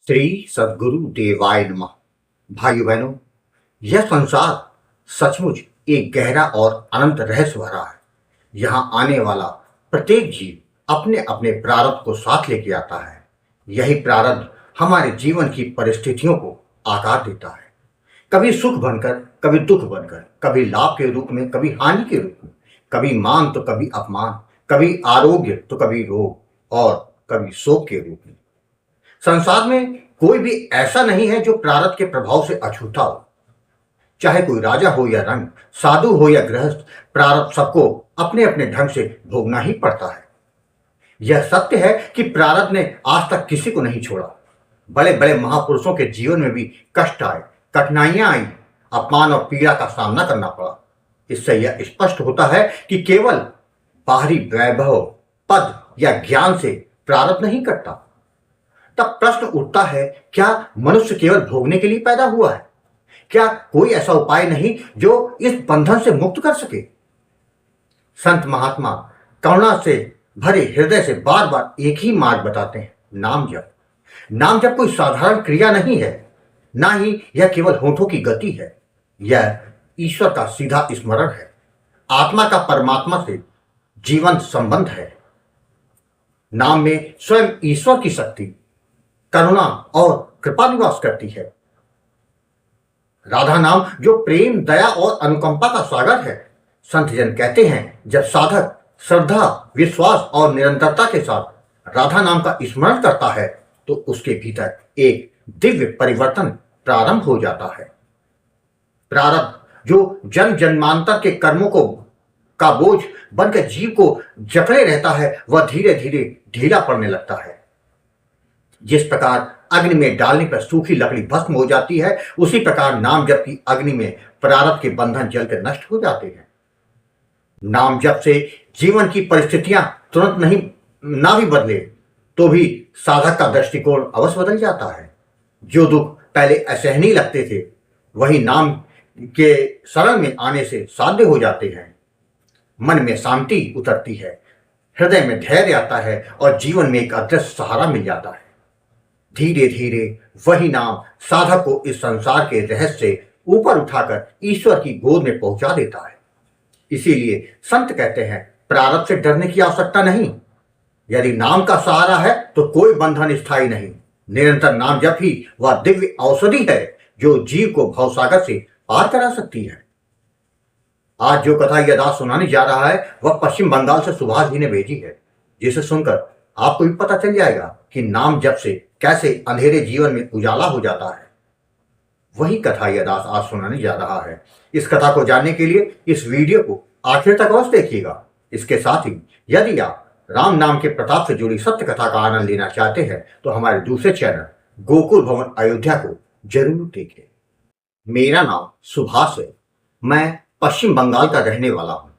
श्री सद्गुरु देवाय नमः। भाइयों बहनों, यह संसार सचमुच एक गहरा और अनंत रहस्य भरा है। यहाँ आने वाला प्रत्येक जीव अपने अपने प्रारब्ध को साथ लेके आता है। यही प्रारब्ध हमारे जीवन की परिस्थितियों को आकार देता है, कभी सुख बनकर, कभी दुख बनकर, कभी लाभ के रूप में, कभी हानि के रूप में, कभी मान तो कभी अपमान, कभी आरोग्य तो कभी रोग और कभी शोक के रूप में। संसार में कोई भी ऐसा नहीं है जो प्रारब्ध के प्रभाव से अछूता हो। चाहे कोई राजा हो या रंग, साधु हो या गृहस्थ, प्रारब्ध सबको अपने अपने ढंग से भोगना ही पड़ता है। यह सत्य है कि प्रारब्ध ने आज तक किसी को नहीं छोड़ा। बड़े बड़े महापुरुषों के जीवन में भी कष्ट आए, कठिनाइयां आई, अपमान और पीड़ा का सामना करना पड़ा। इससे यह स्पष्ट होता है कि केवल बाहरी वैभव, पद या ज्ञान से प्रारब्ध नहीं कटता। तब प्रश्न उठता है, क्या मनुष्य केवल भोगने के लिए पैदा हुआ है? क्या कोई ऐसा उपाय नहीं जो इस बंधन से मुक्त कर सके? संत महात्मा करुणा से भरे हृदय से बार बार एक ही मार्ग बताते हैं, नाम जप। नाम जप कोई साधारण क्रिया नहीं है, ना ही यह केवल होठों की गति है। यह ईश्वर का सीधा स्मरण है, आत्मा का परमात्मा से जीवंत संबंध है। नाम में स्वयं ईश्वर की शक्ति, करुणा और कृपा निवास करती है। राधा नाम जो प्रेम, दया और अनुकंपा का सागर है। संत जन कहते हैं, जब साधक श्रद्धा, विश्वास और निरंतरता के साथ राधा नाम का स्मरण करता है तो उसके भीतर एक दिव्य परिवर्तन प्रारंभ हो जाता है। प्रारब्ध जो जन्म जन्मांतर के कर्मों को का बोझ बनकर जीव को जकड़े रहता है, वह धीरे धीरे ढीला पड़ने लगता है। जिस प्रकार अग्नि में डालने पर सूखी लकड़ी भस्म हो जाती है, उसी प्रकार नाम जप की अग्नि में प्रारब्ध के बंधन जलकर नष्ट हो जाते हैं। नाम जप से जीवन की परिस्थितियां तुरंत नहीं ना भी बदले तो भी साधक का दृष्टिकोण अवश्य बदल जाता है। जो दुख पहले असहनीय लगते थे, वही नाम के शरण में आने से साध्य हो जाते हैं। मन में शांति उतरती है, हृदय में धैर्य आता है और जीवन में एक अदृश्य सहारा मिल जाता है। धीरे धीरे वही नाम साधक को इस संसार के रहस्य से ऊपर उठाकर ईश्वर की गोद में पहुंचा देता है। इसीलिए संत कहते हैं, प्रारब्ध से डरने की आवश्यकता नहीं। यदि नाम का सहारा है तो कोई बंधन स्थायी नहीं। निरंतर नाम जप ही वह दिव्य औषधि है जो जीव को भवसागर से पार करा सकती है। आज जो कथा यह दास सुनाने जा रहा है, वह पश्चिम बंगाल से सुभाष जी ने भेजी है, जिसे सुनकर आपको भी पता चल जाएगा कि नाम जप से कैसे अंधेरे जीवन में उजाला हो जाता है। वही कथा यह दास आज सुनाने जा रहा है। इस कथा को जानने के लिए इस वीडियो को आखिर तक अवश्य देखिएगा। इसके साथ ही यदि आप राम नाम के प्रताप से जुड़ी सत्य कथा का आनंद लेना चाहते हैं तो हमारे दूसरे चैनल गोकुल भवन अयोध्या को जरूर देखें। मेरा नाम सुभाष है। मैं पश्चिम बंगाल का रहने वाला हूँ,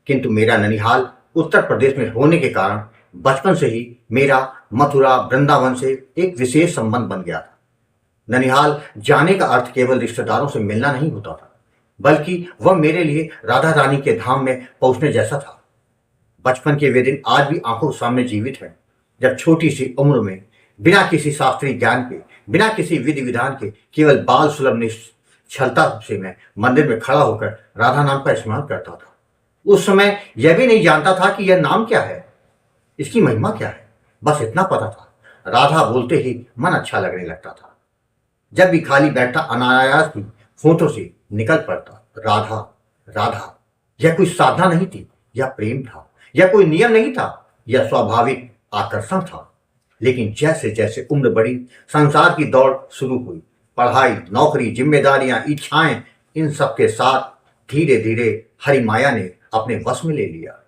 किंतु मेरा ननिहाल उत्तर प्रदेश में होने के कारण बचपन से ही मेरा मथुरा, वृंदावन से एक विशेष संबंध बन गया था। ननिहाल जाने का अर्थ केवल रिश्तेदारों से मिलना नहीं होता था, बल्कि वह मेरे लिए राधा रानी के धाम में पहुंचने जैसा था। बचपन के वे दिन आज भी आंखों के सामने जीवित हैं, जब छोटी सी उम्र में बिना किसी शास्त्रीय ज्ञान के, बिना किसी विधि विधान के, केवल बाल सुलभ निश्चलता से मैं मंदिर में खड़ा होकर राधा नाम का स्मरण करता था। उस समय यह भी नहीं जानता था कि यह नाम क्या है, इसकी महिमा क्या है। बस इतना पता था, राधा बोलते ही मन अच्छा लगने लगता था। जब भी खाली बैठा अनायास भी होठों से निकल पड़ता, राधा राधा। यह कोई साधना नहीं थी, यह प्रेम था। यह कोई नियम नहीं था, यह स्वाभाविक आकर्षण था। लेकिन जैसे जैसे उम्र बढ़ी, संसार की दौड़ शुरू हुई। पढ़ाई, नौकरी, जिम्मेदारियां, इच्छाएं, इन सब के साथ धीरे धीरे हरि माया ने अपने वश में ले लिया।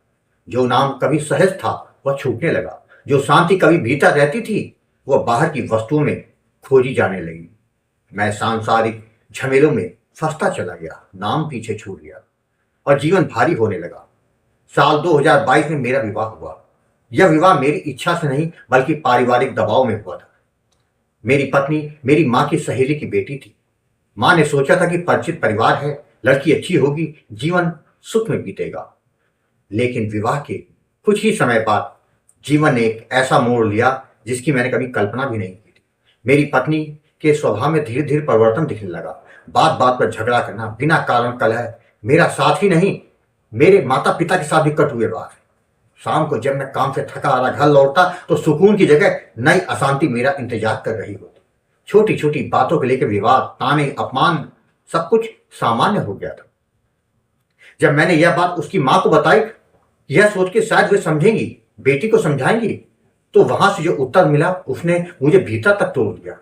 जो नाम कभी सहज था वह छूटने लगा। जो शांति कभी भीतर रहती थी वह बाहर की वस्तुओं में खोजी जाने लगी। मैं सांसारिक झमेलों में फंसता चला गया, नाम पीछे छूट गया और जीवन भारी होने लगा। साल 2022 में मेरा विवाह हुआ। यह विवाह मेरी इच्छा से नहीं बल्कि पारिवारिक दबाव में हुआ था। मेरी पत्नी मेरी माँ की सहेली की बेटी थी। माँ ने सोचा था कि परिचित परिवार है, लड़की अच्छी होगी, जीवन सुख में बीतेगा। लेकिन विवाह के कुछ ही समय बाद जीवन ने एक ऐसा मोड़ लिया जिसकी मैंने कभी कल्पना भी नहीं की थी। मेरी पत्नी के स्वभाव में धीरे धीरे परिवर्तन दिखने लगा। बात बात पर झगड़ा करना, बिना कारण कलह, मेरा साथ ही नहीं मेरे माता पिता के साथ भी कट हुए बात। शाम को जब मैं काम से थका हारा घर लौटता तो सुकून की जगह नई अशांति मेरा इंतजार कर रही होती। छोटी छोटी बातों को लेकर विवाद, ताने, अपमान सब कुछ सामान्य हो गया था। जब मैंने यह बात उसकी मां को बताई, यह सोच के शायद वे समझेंगी, बेटी को समझाएंगी, तो वहां से जो उत्तर मिला उसने मुझे भीतर तक तोड़ दिया।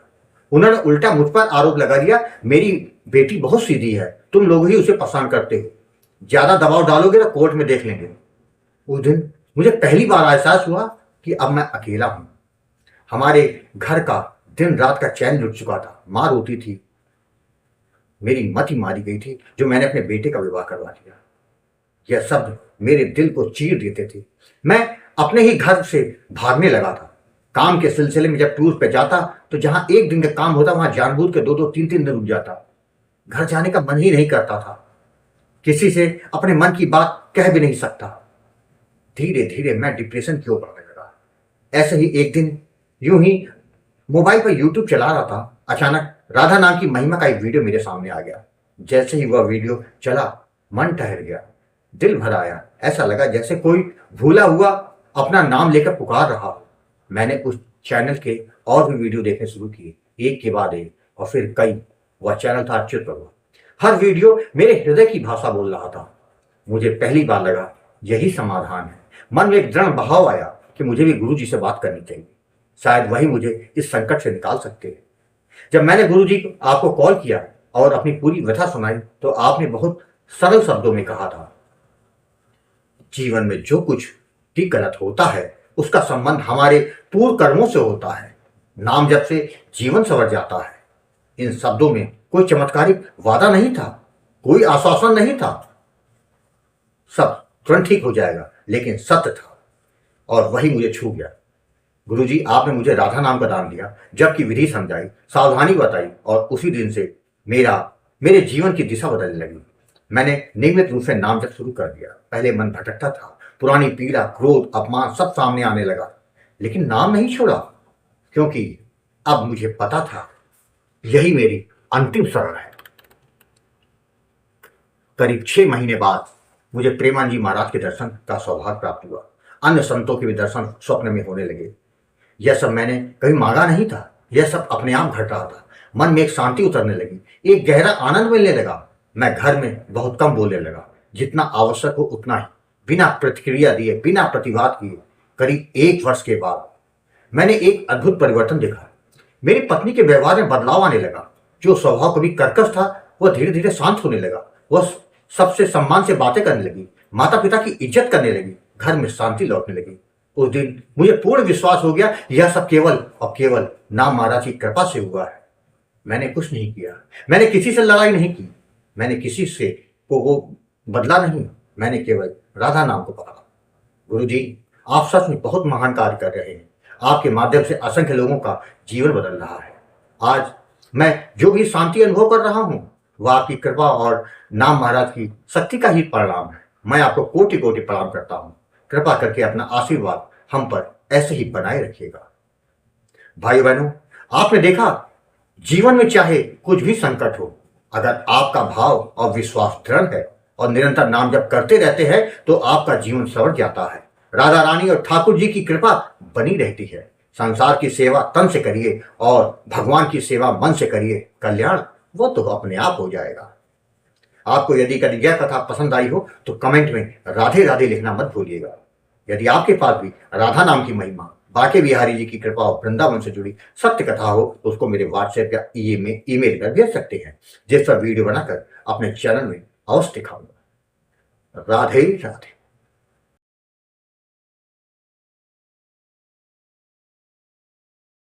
उन्होंने उल्टा मुझ पर आरोप लगा दिया, मेरी बेटी बहुत सीधी है, तुम लोग ही उसे पसंद करते हो, ज्यादा दबाव डालोगे तो कोर्ट में देख लेंगे। उस दिन मुझे पहली बार एहसास हुआ कि अब मैं अकेला हूं। हमारे घर का दिन रात का चैन लुट चुका था। मां रोती थी, मेरी मति मारी गई थी जो मैंने अपने बेटे का विवाह करवा दिया। यह शब्द मेरे दिल को चीर देते थे। मैं अपने ही घर से भागने लगा था। काम के सिलसिले में जब टूर पे जाता तो जहां एक दिन का काम होता वहां जानबूझ के 2-2, 3-3 दिन रुक जाता। घर जाने का मन ही नहीं करता था। किसी से अपने मन की बात कह भी नहीं सकता। धीरे धीरे मैं डिप्रेशन की ओर बढ़ने लगा। ऐसे ही एक दिन यूं ही मोबाइल पर यूट्यूब चला रहा था, अचानक राधा नाम की महिमा का एक वीडियो मेरे सामने आ गया। जैसे ही वह वीडियो चला, मन ठहर गया, दिल भर आया। ऐसा लगा जैसे कोई भूला हुआ अपना नाम लेकर पुकार रहा हो। मैंने उस चैनल के और भी वीडियो देखने शुरू किए, एक के बाद एक, और फिर कई। वह चैनल था अच्युत प्रभु। हर वीडियो मेरे हृदय की भाषा बोल रहा था। मुझे पहली बार लगा यही समाधान है। मन में एक दृढ़ भाव आया कि मुझे भी गुरु जी से बात करनी चाहिए, शायद वही मुझे इस संकट से निकाल सकते हैं। जब मैंने गुरु जी को आपको कॉल किया और अपनी पूरी व्यथा सुनाई तो आपने बहुत सरल शब्दों में कहा था, जीवन में जो कुछ भी गलत होता है उसका संबंध हमारे पूर्व कर्मों से होता है। नाम जप से जीवन संवर जाता है। इन शब्दों में कोई चमत्कारिक वादा नहीं था, कोई आश्वासन नहीं था, सब तुरंत ठीक हो जाएगा, लेकिन सत्य था और वही मुझे छू गया। गुरुजी, आपने मुझे राधा नाम का दान दिया, जबकि विधि समझाई, सावधानी बताई, और उसी दिन से मेरे जीवन की दिशा बदलने लगी। मैंने नियमित रूप से नाम जप शुरू कर दिया। पहले मन भटकता था, पुरानी पीड़ा, क्रोध, अपमान सब सामने आने लगा, लेकिन नाम नहीं छोड़ा, क्योंकि अब मुझे पता था यही मेरी अंतिम शरण है। करीब 6 महीने बाद मुझे प्रेमानंद जी महाराज के दर्शन का सौभाग्य प्राप्त हुआ। अन्य संतों के भी दर्शन स्वप्न में होने लगे। यह सब मैंने कभी मांगा नहीं था, यह सब अपने आप घट रहा था। मन में एक शांति उतरने लगी, एक गहरा आनंद मिलने लगा। मैं घर में बहुत कम बोलने लगा, जितना आवश्यक हो उतना ही, बिना प्रतिक्रिया दिए, बिना प्रतिवाद किए। करीब 1 वर्ष के बाद मैंने एक अद्भुत परिवर्तन देखा। मेरी पत्नी के व्यवहार में बदलाव आने लगा। जो स्वभाव कभी कर्कश था वह धीरे धीरे शांत होने लगा। वह सबसे सम्मान से बातें करने लगी, माता पिता की इज्जत करने लगी, घर में शांति लौटने लगी। उस दिन मुझे पूर्ण विश्वास हो गया यह सब केवल और केवल नाम महाराज की कृपा से हुआ है। मैंने कुछ नहीं किया, मैंने किसी से लड़ाई नहीं की, मैंने किसी से को बदला नहीं, मैंने केवल राधा नाम को पकड़ा। गुरुजी, आप सच में बहुत महान कार्य कर रहे हैं। आपके माध्यम से असंख्य लोगों का जीवन बदल रहा है। आज मैं जो भी शांति अनुभव कर रहा हूं वह आपकी कृपा और नाम महाराज की शक्ति का ही परिणाम है। मैं आपको कोटि कोटि प्रणाम करता हूं। कृपा करके अपना आशीर्वाद हम पर ऐसे ही बनाए रखिएगा। भाई बहनों, आपने देखा, जीवन में चाहे कुछ भी संकट हो, अगर आपका भाव और विश्वास दृढ़ है और निरंतर नाम जप करते रहते हैं तो आपका जीवन संवर जाता है। राधा रानी और ठाकुर जी की कृपा बनी रहती है। संसार की सेवा तन से करिए और भगवान की सेवा मन से करिए, कल्याण वो तो अपने आप हो जाएगा। आपको यदि कभी यह कथा पसंद आई हो तो कमेंट में राधे राधे लिखना मत भूलिएगा। यदि आपके पास भी राधा नाम की महिमा, बाके बिहारी जी की कृपा और वृंदावन से जुड़ी सत्य कथा हो तो उसको मेरे व्हाट्सएप या ईमेल पर भेज सकते हैं, जिस पर वीडियो बनाकर अपने चैनल में अवश्य दिखाऊंगा। राधे राधे।